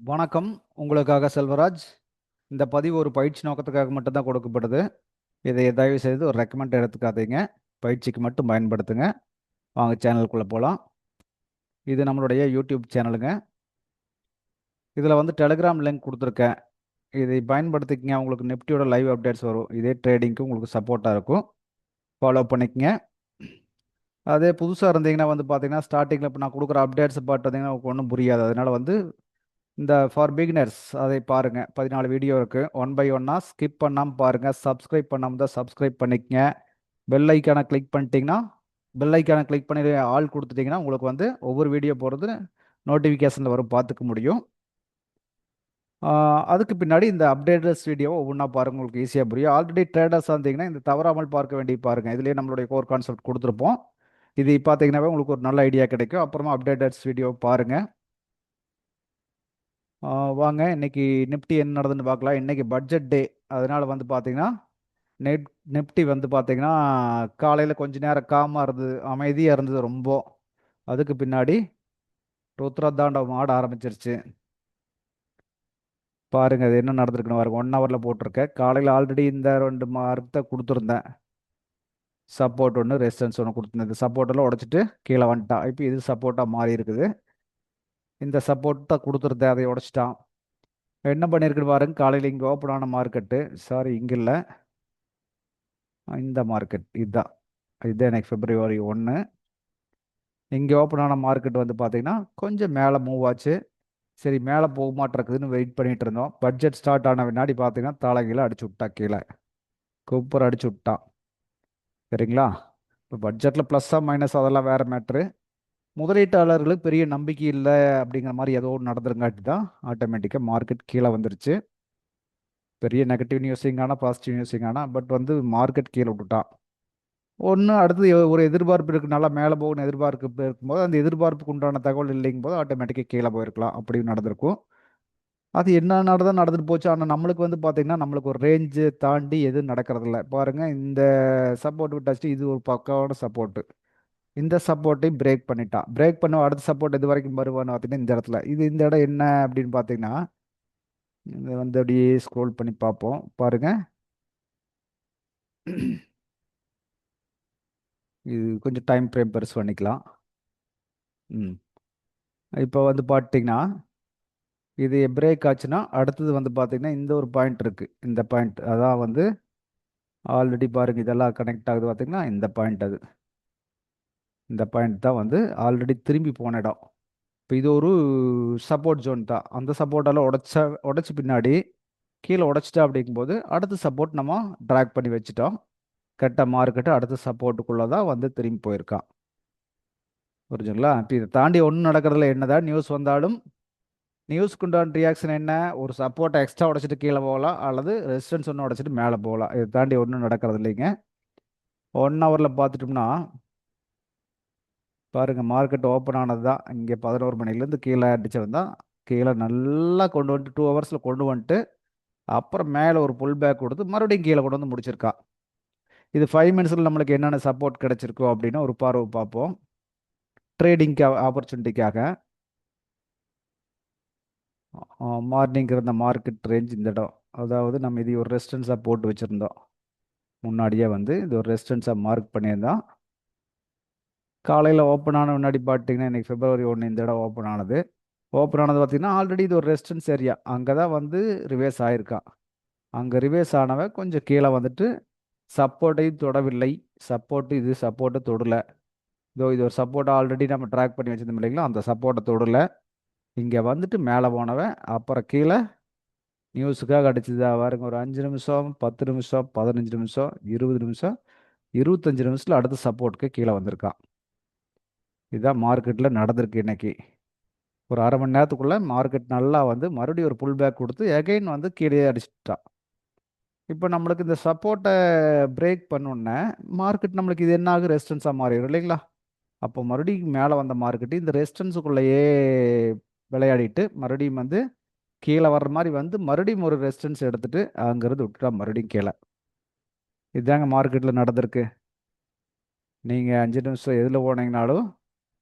வணக்கம். உங்களுக்காக செல்வராஜ். இந்த பதிவு ஒரு பயிற்சி நோக்கத்துக்காக மட்டும் தான் கொடுக்கப்படுது. இதை தயவு செய்து ஒரு ரெக்கமெண்ட் எடுத்துக்காதீங்க. பயிற்சிக்கு மட்டும் பயன்படுத்துங்க. வாங்க சேனலுக்குள்ள போலாம். இது நம்மளுடைய யூடியூப் சேனலுங்க. இதில் வந்து டெலிகிராம் லிங்க் கொடுத்துருக்கேன். இதை பயன்படுத்திக்கங்க. உங்களுக்கு நிஃப்டியோட லைவ் அப்டேட்ஸ் வரும். இதே ட்ரேடிங்க்கு உங்களுக்கு சப்போர்ட்டாக இருக்கும். ஃபாலோ பண்ணிக்கங்க. அதே புதுசாக இருந்தீங்கன்னா வந்து பார்த்தீங்கன்னா ஸ்டார்டிங்கில் இப்போ நான் கொடுக்குற அப்டேட்ஸ் பார்த்தீங்கன்னா உங்களுக்கு ஒன்றும் புரியாது. அதனால வந்து இந்த ஃபார் பிகினர்ஸ் அதை பாருங்க. 14 வீடியோ இருக்கு. ஒன் பை ஒன்னா ஸ்கிப் பண்ணாமல் பாருங்க. சப்ஸ்கிரைப் பண்ணாமல் தான் சப்ஸ்கிரைப் பண்ணிக்கங்க. பெல் ஐக்கானை கிளிக் பண்ணிட்டீங்கன்னா பெல் ஐக்கானை கிளிக் பண்ணி ஆல் கொடுத்துட்டிங்கன்னா உங்களுக்கு வந்து ஒவ்வொரு வீடியோ போகிறது நோட்டிஃபிகேஷனில் வரும், பார்த்துக்க முடியும். அதுக்கு பின்னாடி இந்த அப்டேட்டர்ஸ் வீடியோவை ஒவ்வொன்றா பாருங்க, உங்களுக்கு ஈஸியாக புரியும். ஆல்ரெடி ட்ரேடர்ஸ் இருந்தீங்கன்னா இந்த தவறாமல் பார்க்க வேண்டிய பாருங்க. இதுலேயே நம்மளுடைய கோர் கான்செப்ட் கொடுத்துருப்போம். இது பார்த்தீங்கன்னாவே உங்களுக்கு ஒரு நல்ல ஐடியா கிடைக்கும். அப்புறமா அப்டேட்டர்ஸ் வீடியோ பாருங்க. வாங்க இன்னைக்கு நிஃப்டி என்ன நடந்துன்னு பார்க்கலாம். இன்னைக்கு பட்ஜெட் டே, அதனால வந்து பார்த்தீங்கன்னா நெட் நிஃப்டி வந்து பார்த்தீங்கன்னா காலையில் கொஞ்ச நேரம் காமாக இருந்தது, அமைதியாக இருந்தது ரொம்ப. அதுக்கு பின்னாடி ருத்ரதாண்டவம் ஆட ஆரம்பிச்சிருச்சு. பாருங்க அது என்ன நடந்திருக்குன்னு பாருங்க. 1 ஹவரில் போட்டிருக்கேன். காலையில் ஆல்ரெடி இந்த 2 மார்க் தான் கொடுத்துருந்தேன். சப்போர்ட் ஒன்று, ரெசிஸ்டன்ஸ் ஒன்று கொடுத்துருந்தேன். இந்த சப்போர்ட்டெல்லாம் உடச்சிட்டு கீழே வந்துட்டான். இப்போ இது சப்போர்ட்டாக மாறி இருக்குது. இந்த சப்போர்ட் தான் கொடுத்துருந்தேன், அதை உடச்சிட்டான். என்ன பண்ணியிருக்குன்னு பாருங்க. காலையில் இங்கே ஓப்பன் ஆன மார்க்கெட்டு, சாரி இங்கே இல்லை, இந்த மார்க்கெட் இதுதான். இதுதான் எனக்கு February 1. இங்கே ஓப்பன் ஆன மார்க்கெட் வந்து பார்த்தீங்கன்னா கொஞ்சம் மேலே மூவ் ஆச்சு. சரி மேலே போக மாட்டிருக்குதுன்னு வெயிட் பண்ணிட்டு இருந்தோம். பட்ஜெட் ஸ்டார்ட் ஆன பின்னாடி பார்த்தீங்கன்னா தலைகீழே அடிச்சு விட்டா, கீழே கூப்பர் அடிச்சு விட்டான். சரிங்களா? இப்போ பட்ஜெட்டில் ப்ளஸ்ஸா மைனஸ் அதெல்லாம் வேற மேட்ரு. முதலீட்டாளர்களுக்கு பெரிய நம்பிக்கை இல்லை அப்படிங்கிற மாதிரி ஏதோ ஒன்று நடந்துருங்காட்டி தான் ஆட்டோமேட்டிக்காக மார்க்கெட் கீழே வந்துருச்சு. பெரிய நெகட்டிவ் நியூஸிங்கான பாசிட்டிவ் நியூஸிங்கான, பட் வந்து மார்க்கெட் கீழே விட்டுட்டான். ஒன்று அடுத்தது ஒரு எதிர்பார்ப்பு இருக்குது, நல்லா மேலே போகணும் எதிர்பார்ப்பு இருக்கும்போது அந்த எதிர்பார்ப்புக்கு உண்டான தகவல் இல்லைங்கும் போது ஆட்டோமேட்டிக்காக கீழே போயிருக்கலாம். அப்படி நடந்திருக்கும். அது என்ன நடந்தால் நடந்துட்டு போச்சு. ஆனால் நம்மளுக்கு வந்து பார்த்தீங்கன்னா நம்மளுக்கு ஒரு ரேஞ்சு தாண்டி எதுவும் நடக்கிறதில்ல. பாருங்கள், இந்த சப்போர்ட் விட்டாச்சு. இது ஒரு பக்காவான சப்போர்ட்டு. இந்த சப்போர்ட்டையும் பிரேக் பண்ணிட்டான். பிரேக் பண்ண அடுத்த சப்போர்ட் எது வரைக்கும் வருவான்னு பார்த்தீங்கன்னா இந்த இடத்துல. இந்த இடம் என்ன அப்படின்னு பார்த்தீங்கன்னா இதை வந்து அப்படியே ஸ்க்ரோல் பண்ணி பார்ப்போம். பாருங்கள், இது கொஞ்சம் டைம் ஃப்ரேம் பெருசு பண்ணிக்கலாம். ம் இப்போ வந்து பார்த்தீங்கன்னா இது பிரேக் ஆச்சுன்னா அடுத்தது வந்து பார்த்தீங்கன்னா இந்த ஒரு பாயிண்ட் இருக்குது. இந்த பாயிண்ட் அதான் வந்து ஆல்ரெடி பாருங்கள் இதெல்லாம் கனெக்ட் ஆகுது பார்த்தீங்கன்னா இந்த பாயிண்ட். அது இந்த பாயிண்ட் தான் வந்து ஆல்ரெடி திரும்பி போன இடம். இப்போ இது ஒரு சப்போர்ட் ஜோன் தான். அந்த சப்போர்ட்டெல்லாம் உடச்சி பின்னாடி கீழே உடச்சிட்டா அப்படிங்கும்போது அடுத்த சப்போர்ட் நம்ம ட்ராக் பண்ணி வச்சுட்டோம். கரெக்டாக மார்க்கெட்டு அடுத்த சப்போர்ட்டுக்குள்ளே தான் வந்து திரும்பி போயிருக்கான். புரிஞ்சுங்களா? இப்போ இதை தாண்டி ஒன்றும் நடக்கிறதுல என்னதான் நியூஸ் வந்தாலும் நியூஸ்க்கு உண்டான ரியாக்ஷன் என்ன? ஒரு சப்போர்ட்டை எக்ஸ்ட்ரா உடச்சிட்டு கீழே போகலாம், அல்லது ரெசிஸ்டன்ஸ் ஒன்று உடச்சிட்டு மேலே போகலாம். இதை தாண்டி ஒன்றும் நடக்கிறது இல்லைங்க. 1 ஹவரில் பார்த்துட்டோம்னா பாருங்கள், மார்க்கெட் ஓப்பன் ஆனது தான் இங்கே 11 மணிலேருந்து கீழே அடித்தவன் தான். கீழே நல்லா கொண்டு வந்துட்டு 2 ஹவர்ஸில் கொண்டு வந்துட்டு அப்புறம் மேலே ஒரு புல் பேக் கொடுத்து மறுபடியும் கீழே கொண்டு வந்து முடிச்சிருக்கா. இது 5 மினிட்ஸில் நம்மளுக்கு என்னென்ன சப்போர்ட் கிடைச்சிருக்கோ அப்படின்னு ஒரு பார்வை பார்ப்போம். ட்ரேடிங்க்கு ஆப்பர்ச்சுனிட்டிக்காக மார்னிங் இருந்த மார்க்கெட் ரேஞ்ச் இந்த இடம். அதாவது நம்ம இது ஒரு ரெசிஸ்டன்ஸாக போட்டு வச்சுருந்தோம். முன்னாடியே வந்து இது ஒரு ரெசிஸ்டன்ஸாக மார்க் பண்ணியிருந்தோம். காலையில் ஓப்பன் ஆன முன்னாடி பார்த்தீங்கன்னா இன்றைக்கி February 1 இந்த இடம் ஓப்பன் ஆனது. ஓப்பன் ஆனது பார்த்தீங்கன்னா ஆல்ரெடி இது ஒரு ரெசிஸ்டன்ஸ் ஏரியா. அங்கே தான் வந்து ரிவேஸ் ஆகிருக்கான். அங்கே ரிவேஸ் ஆனவன் கொஞ்சம் கீழே வந்துட்டு சப்போர்ட்டையும் தொடவில்லை. இது சப்போர்ட்டை தொடலை. இது ஒரு சப்போர்ட்டை ஆல்ரெடி நம்ம ட்ராக் பண்ணி வச்சிருந்தோம் இல்லைங்களா, அந்த சப்போர்ட்டை தொடலை. இங்கே வந்துட்டு மேலே போனவன் அப்புறம் கீழே நியூஸுக்காக அடிச்சதா பாருங்க. ஒரு 5 நிமிஷம், 10 நிமிஷம், 15 நிமிஷம், 20 நிமிஷம், 25 நிமிஷத்தில் அடுத்த சப்போர்ட்டுக்கு கீழே வந்திருக்கான். இதுதான் மார்க்கெட்டில் நடந்திருக்கு இன்னைக்கு. ஒரு அரை மணி நேரத்துக்குள்ளே மார்க்கெட் நல்லா வந்து மறுபடியும் ஒரு புல் பேக் கொடுத்து எகைன் வந்து கீழே அடிச்சுட்டான். இப்போ நம்மளுக்கு இந்த சப்போர்ட்டை பிரேக் பண்ணோன்னே மார்க்கெட் நம்மளுக்கு இது என்ன ஆகும், ரெசிஸ்டன்ஸாக மாறிடும் இல்லைங்களா? அப்போ மறுபடியும் மேலே வந்த மார்க்கெட்டு இந்த ரெசிஸ்டன்ஸுக்குள்ளேயே விளையாடிட்டு மறுபடியும் வந்து கீழே வர்ற மாதிரி வந்து மறுபடியும் ஒரு ரெசிஸ்டன்ஸ் எடுத்துட்டு அங்கேருந்து விட்டுட்டா மறுபடியும் கீழே. இதுதாங்க மார்க்கெட்டில் நடந்திருக்கு. நீங்கள் 5 நிமிஷம் எதில் போனீங்கனாலும்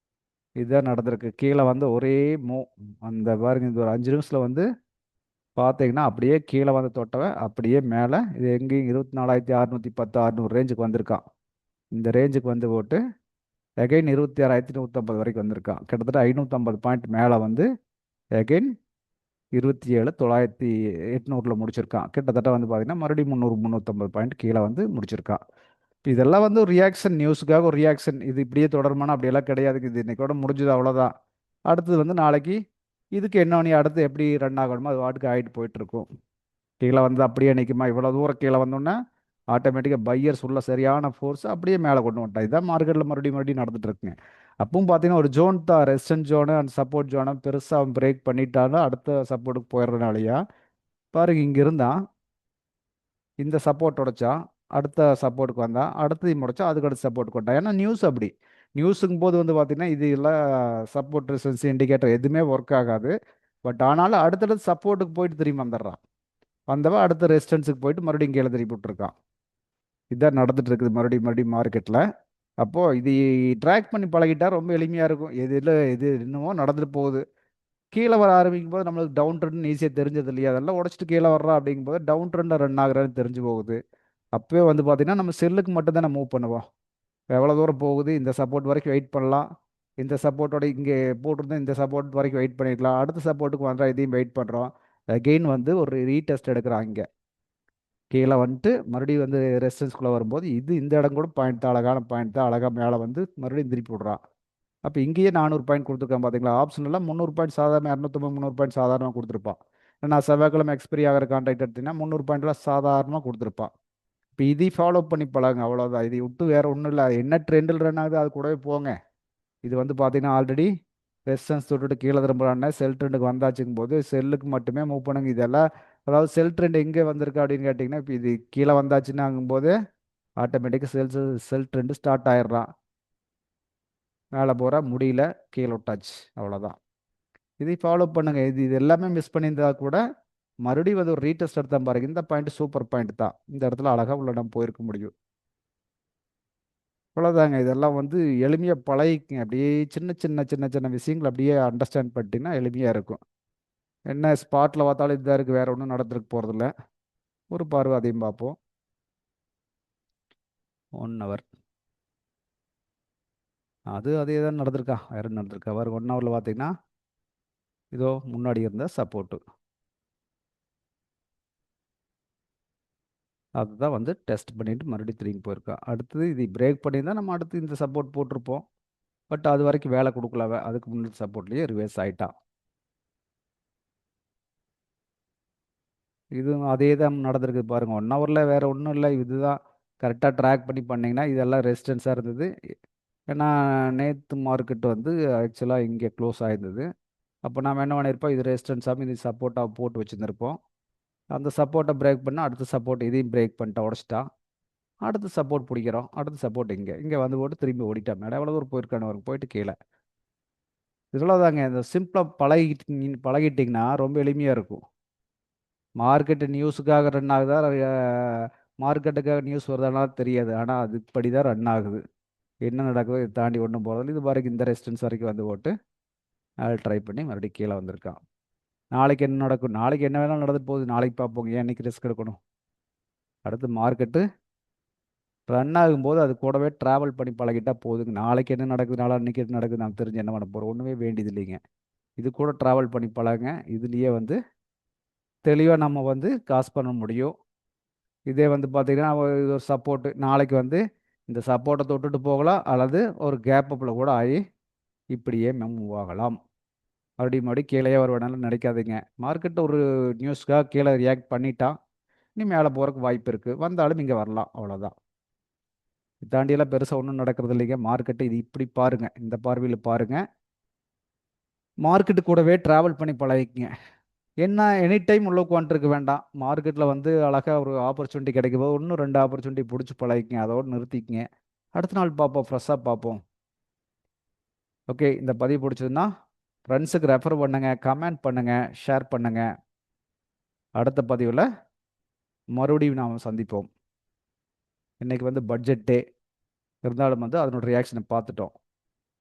இதுதான் நடந்திருக்கு. கீழே வந்து ஒரே மூவ். அந்த பாருங்க, இது ஒரு 5 நிமிஷத்தில் வந்து பார்த்தீங்கன்னா அப்படியே கீழே வந்து தொட்டவன் அப்படியே மேலே இது எங்கேயும் 24,610 600 ரேஞ்சுக்கு வந்திருக்கான். இந்த ரேஞ்சுக்கு வந்து போட்டு எகைன் 26,150 வரைக்கும் வந்திருக்கான். கிட்டத்தட்ட 550 பாயிண்ட் மேலே வந்து எகைன் 27,800 முடிச்சிருக்கான். கிட்டத்தட்ட வந்து பார்த்தீங்கன்னா மறுபடியும் 300 350 பாயிண்ட் கீழே வந்து முடிச்சிருக்கான். இதெல்லாம் வந்து ஒரு ரியாக்ஷன், நியூஸுக்காக ஒரு ரியாக்ஷன். இது இப்படியே தொடருமானா அப்படியெல்லாம் கிடையாது. இது இன்னைக்கோட முடிஞ்சது, அவ்வளோதான். அடுத்தது வந்து நாளைக்கு இதுக்கு என்ன பண்ணி அடுத்து எப்படி ரன் ஆகணுமோ அது வாட்டுக்கு ஆகிட்டு போயிட்டு இருக்கும். கீழே வந்து அப்படியே நிற்குமா? இவ்வளோ தூரம் கீழே வந்தோன்னே ஆட்டோமேட்டிக்காக பையர்ஸ் உள்ள சரியான ஃபோர்ஸ் அப்படியே மேலே கொண்டு வந்துட்டா. இதான் மார்க்கெட்டில் மறுபடியும் மறுபடியும் நடந்துட்டு இருக்குங்க. அப்பவும் பார்த்தீங்கன்னா ஒரு ஜோன் தான், ரெசிஸ்டன்ட் ஜோனு அண்ட் சப்போர்ட் ஜோனை பெருசாக அவன் பிரேக் பண்ணிட்டாலும் அடுத்த சப்போர்ட்டுக்கு போயிடுறதுனாலயா பாருங்க, இங்கே இருந்தான் இந்த சப்போர்ட் உடைச்சா அடுத்த சப்போர்ட்டுக்கு வந்தா அடுத்தது முடிச்சா அதுக்கு அடுத்த சப்போர்ட்டுக்கு வந்தா. ஏன்னா நியூஸ் அப்படி. நியூஸுங்கும் போது வந்து பார்த்தீங்கன்னா இது எல்லாம் சப்போர்ட் ரெசிஸ்டன்ஸ் இண்டிகேட்டர் எதுவுமே ஒர்க் ஆகாது. பட் ஆனாலும் அடுத்தடுத்து சப்போர்ட்டுக்கு போயிட்டு திரும்பி வந்துடுறான். வந்தவன் அடுத்த ரெசிஸ்டன்ஸுக்கு போயிட்டு மறுபடியும் கீழே திருப்பி விட்டுருக்கான். இதுதான் நடந்துட்டு இருக்குது மறுபடியும் மறுபடியும் மார்க்கெட்டில். அப்போது இது ட்ராக் பண்ணி பழகிட்டா ரொம்ப எளிமையாக இருக்கும். எது என்னமோ நடந்துட்டு போகுது. கீழே வர ஆரம்பிக்கும் போது நம்மளுக்கு டவுன் ட்ரெண்ட் ஈஸியாக தெரிஞ்சது இல்லையா? அதெல்லாம் உடச்சிட்டு கீழே வர்றா அப்படிங்கும்போது டவுன் ட்ரெண்டில் ரன் ஆகுறான்னு தெரிஞ்சு போகுது. அப்போவே வந்து பார்த்தீங்கன்னா நம்ம செல்லுக்கு மட்டும் தான் மூவ் பண்ணுவோம். எவ்வளோ தூரம் போகுது, இந்த சப்போர்ட் வரைக்கும் வெயிட் பண்ணலாம், இந்த சப்போர்ட்டோட இங்கே போட்டிருந்தா இந்த சப்போர்ட் வரைக்கும் வெயிட் பண்ணிக்கலாம், அடுத்த சப்போர்ட்டுக்கு வந்தால் இதையும் வெயிட் பண்ணுறோம். அகெயின் வந்து ஒரு ரீடெஸ்ட் எடுக்கிறான். இங்கே கீழே வந்துட்டு மறுபடியும் வந்து ரெசிஸ்டன்ஸ்குள்ளே வரும்போது இது இந்த இடம் கூட பாயிண்ட் தான், அழகான பாயிண்ட் தான், அழகாக மேலே வந்து மறுபடியும் திருப்பி விட்றான். அப்போ இங்கேயே 400 பாயிண்ட் கொடுத்துருக்கான் பார்த்தீங்களா? ஆப்ஷன் எல்லாம் 300 பாயிண்ட் சாதாரண, 250 300 பாயிண்ட் சாதாரணமாக கொடுத்துருப்பான். நான் செவ்வாய்க்கிழமை எக்ஸ்பைரி ஆகிற கான்ட்ராக்ட் எடுத்தீங்கன்னா 300 பாயிண்ட்லாம் சாதாரணமாக கொடுத்துருப்பான். இப்போ இதை ஃபாலோ பண்ணி பழங்க, அவ்வளோதான். இதை விட்டு வேறு ஒன்றும் இல்லை. என்ன ட்ரெண்டில் ரன் ஆகுது அது கூடவே போங்க. இது வந்து பார்த்தீங்கன்னா ஆல்ரெடி ரெசிஸ்டன்ஸ் தொட்டுட்டு கீழே திரும்புறானே செல் ட்ரெண்டுக்கு வந்தாச்சுங்கும் போது செல்லுக்கு மட்டுமே மூவ் பண்ணுங்க. இதெல்லாம் அதாவது செல் ட்ரெண்ட் எங்கே வந்திருக்கு அப்படின்னு கேட்டிங்கன்னா இப்போ இது கீழே வந்தாச்சுன்னாங்கும்போது ஆட்டோமேட்டிக்காக செல் ட்ரெண்டு ஸ்டார்ட் ஆயிடுறான். மேலே போகிற முடியல, கீழே விட்டாச்சு, அவ்வளோதான். இதை ஃபாலோ பண்ணுங்க. இது எல்லாமே மிஸ் பண்ணியிருந்தா கூட மறுபடியும் வந்து ஒரு ரீடெஸ்ட் எடுத்தான் பாருங்க. இந்த பாயிண்ட் சூப்பர் பாயிண்ட் தான். இந்த இடத்துல அழகாக உள்ள நம்ம போயிருக்க முடியும். அவ்வளோதாங்க. இதெல்லாம் வந்து எளிமையாக பழகிக்குங்க. அப்படியே சின்ன சின்ன சின்ன சின்ன விஷயங்கள் அப்படியே அண்டர்ஸ்டாண்ட் பண்ணிட்டீங்கன்னா எளிமையாக இருக்கும். என்ன ஸ்பாட்டில் பார்த்தாலும் இதுதான் இருக்குது, வேறு ஒன்றும் நடந்துருக்கு போகிறதில்ல. ஒரு பார்வை அதையும் பார்ப்போம். 1 ஹவர் அதே தான் நடந்திருக்கா, வேறு நடந்திருக்கா? வேறு 1 ஹவரில் பார்த்தீங்கன்னா இதோ முன்னாடி இருந்த சப்போர்ட்டு அதுதான் வந்து டெஸ்ட் பண்ணிட்டு மறுபடியும் திரும்பி போயிருக்கா. அடுத்தது இது பிரேக் பண்ணியிருந்தால் நம்ம அடுத்து இந்த சப்போர்ட் போட்டிருப்போம். பட் அது வரைக்கும் வேலை கொடுக்கல. அதுக்கு முன்னாடி சப்போர்ட்லேயே ரிவர்ஸ் ஆகிட்டா. இதுவும் அதே தான் நடந்திருக்கு பாருங்கள். 1 ஹவரில் வேறு ஒன்றும் இல்லை. இதுதான் கரெக்டாக ட்ராக் பண்ணி பண்ணிங்கன்னா இதெல்லாம் ரெசிஸ்டன்ஸாக இருந்தது. ஏன்னா நேற்று மார்க்கெட் வந்து ஆக்சுவலாக இங்கே க்ளோஸ் ஆகிருந்தது. அப்போ நாம் என்ன பண்ணியிருப்போம், இது ரெசிஸ்டன்ஸாக இது சப்போர்ட்டாக போட்டு வச்சுருந்துருப்போம். அந்த சப்போர்ட்டை பிரேக் பண்ணால் அடுத்த சப்போர்ட் இதையும் பிரேக் பண்ணிட்டா, உடச்சிட்டா. அடுத்து சப்போர்ட் பிடிக்கிறோம், அடுத்த சப்போர்ட் இங்கே இங்கே வந்து போட்டு திரும்பி ஓடிட்டா. மேடம் எவ்வளோ தூரம் போயிருக்கானு வரும், போயிட்டு கீழே. இதெல்லாம் தாங்க இந்த சிம்பிளாக பழகிட்டிங்கன்னா ரொம்ப எளிமையாக இருக்கும். மார்க்கெட்டு நியூஸுக்காக ரன் ஆகுதா, மார்க்கெட்டுக்காக நியூஸ் வருதானா தெரியாது. ஆனால் அது இப்படி தான் ரன் ஆகுது. என்ன நடக்குதோ இதை தாண்டி ஒன்றும் போகிறதில்ல. இது வரைக்கும் இந்த ரெசிஸ்டன்ஸ் வரைக்கும் வந்து போட்டு அதை ட்ரை பண்ணி மறுபடியும் கீழே வந்திருக்கான். நாளைக்கு என்ன நடக்கும், நாளைக்கு என்ன வேணாலும் நடந்துட்டு போகுது, நாளைக்கு பார்ப்போங்க. ஏன் இன்னைக்கு ரிஸ்க் எடுக்கணும்? அடுத்து மார்க்கெட்டு ரன் ஆகும்போது அது கூடவே ட்ராவல் பண்ணி பழகிட்டா போதுங்க. நாளைக்கு என்ன நடக்குது, நாளைக்கு என்ன நடக்குது நாம் தெரிஞ்சு என்ன பண்ண போகிறோம்? ஒன்றுமே வேண்டியது இல்லைங்க. இது கூட ட்ராவல் பண்ணி பழகுங்க. இதுலேயே வந்து தெளிவாக நம்ம வந்து காசு பண்ண முடியும். இதே வந்து பார்த்திங்கன்னா இது ஒரு சப்போர்ட்டு, நாளைக்கு வந்து இந்த சப்போர்ட்டை தொட்டுட்டு போகலாம், அல்லது ஒரு கேப் அப்பில் கூட ஆகி இப்படியே மூவ் ஆகலாம். மறுபடியும் கீழே வருவேனாலும் நினைக்காதீங்க. மார்க்கெட் ஒரு நியூஸ்க்காக கீழே ரியாக்ட் பண்ணிட்டான், இனி மேலே போகிறதுக்கு வாய்ப்பு இருக்குது, வந்தாலும் இங்கே வரலாம், அவ்வளோதான். தாண்டியெல்லாம் பெருசாக ஒன்றும் நடக்கிறது இல்லைங்க. மார்க்கெட்டு இது இப்படி பாருங்கள், இந்த பார்வையில் பாருங்கள். மார்க்கெட்டு கூடவே ட்ராவல் பண்ணி பழகிக்குங்க. என்ன எனி டைம் உள்ள உட்காந்துருக்க வேண்டாம். மார்க்கெட்டில் வந்து அழகாக ஒரு ஆப்பர்ச்சுனிட்டி கிடைக்கும் போது இன்னும் 2 ஆப்பர்ச்சுனிட்டி பிடிச்சி பழகிக்குங்க. அதோடு நிறுத்திக்கங்க. அடுத்த நாள் பார்ப்போம், ஃப்ரெஷ்ஷாக பார்ப்போம். ஓகே, இந்த பதிவு பிடிச்சதுன்னா ஃப்ரெண்ட்ஸுக்கு ரெஃபர் பண்ணுங்கள், கமெண்ட் பண்ணுங்கள், ஷேர் பண்ணுங்கள். அடுத்த பதிவில் மறுபடியும் நாம் சந்திப்போம். இன்றைக்கி வந்து பட்ஜெட் டே இருந்தாலும் வந்து அதனோட ரியாக்ஷனை பார்த்துட்டோம்.